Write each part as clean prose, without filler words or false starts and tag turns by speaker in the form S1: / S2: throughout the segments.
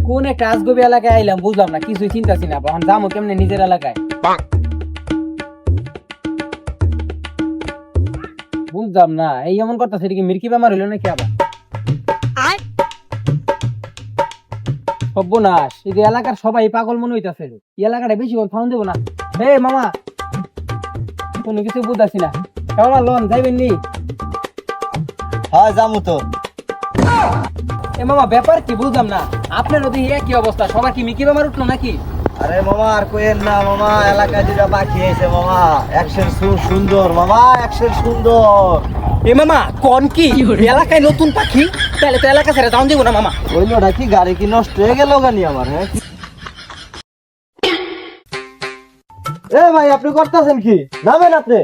S1: কোন একটা আজগবি এলাকায় আইলাম বুঝলাম না, কিছুই চিন্তাছি না। এখন যাবো কেমনে নিজের এলাকায় বুঝলাম না। এই এমন কথা, সেটা কি মির্কি বেমার হইলো নাকি আবার? সর্বনাশ, এই যে এলাকার সবাই পাগল মনে হইতাছে। এই এলাকাটা বেশি ফাউন দেবো না। হে মামা, কোনো কিছু বুঝাছি না। কেমন লোন যাইবেন নি?
S2: হ্যাঁ যাবো তো।
S1: এ মামা, ব্যাপার কি বুঝলাম না। আপনার ওদিকে একই অবস্থা, সবার কি মিকি বেমার উঠলো নাকি?
S2: আরে মামা আর কোয়েন না মামা, এলাকায় যেটা পাখি আছে মামা, একশের সুন্দর মামা, একশের সুন্দর।
S1: এ মামা কোন কি এলাকায় নতুন পাখি? তাহলে তো এলাকা ছেড়ে যাওয়া যাবো না মামা।
S2: ওইটা কি গাড়ি কি নষ্ট হয়ে গেল গানি আমার? হ্যাঁ এ ভাই, আপনি করতেছেন কি? নামেন আপনি।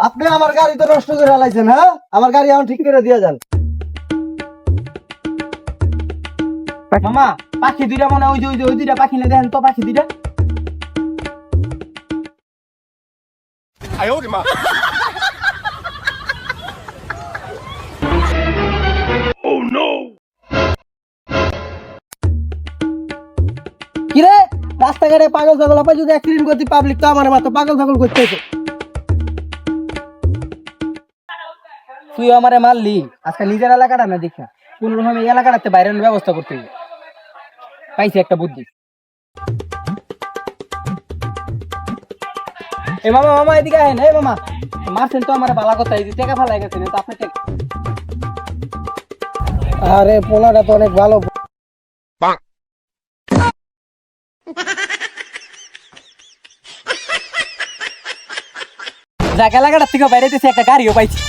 S2: আপনি আমার গাড়ি তো নষ্ট করে ফেলাইছেন। হ্যাঁ, আমার গাড়ি এখন ঠিক করে দিয়ে যান।
S1: মামা পাখি দুইটা মনে হয় ওই দুইটা পাখি না, দেখেন তো পাখি দুইটা। কিরে, রাস্তাঘাটে পাগল ছাগল আপা যদি অ্যাক্সিডেন্ট করতে, পাবলিক তো আমার মাথা পাগল ছাগল করতেছে। তুই আমারে মারলি আজকে নিজের এলাকাটা না দেখা, কোন রকম এই এলাকাটাতে বাইরের ব্যবস্থা করতে হবে। পাইছি একটা বুদ্ধি। এ মামা, মামা এদিকে আহেন। এই মামা, মারছেন তো আমার বালা কথা, এই যে টাকা ফালাই গেছেন তো আপনি টাকা। আরে পোলাটা তো অনেক ভালো। যাক, এলাকাটা থেকে বাইরেতেছি, একটা গাড়িও পাইছি।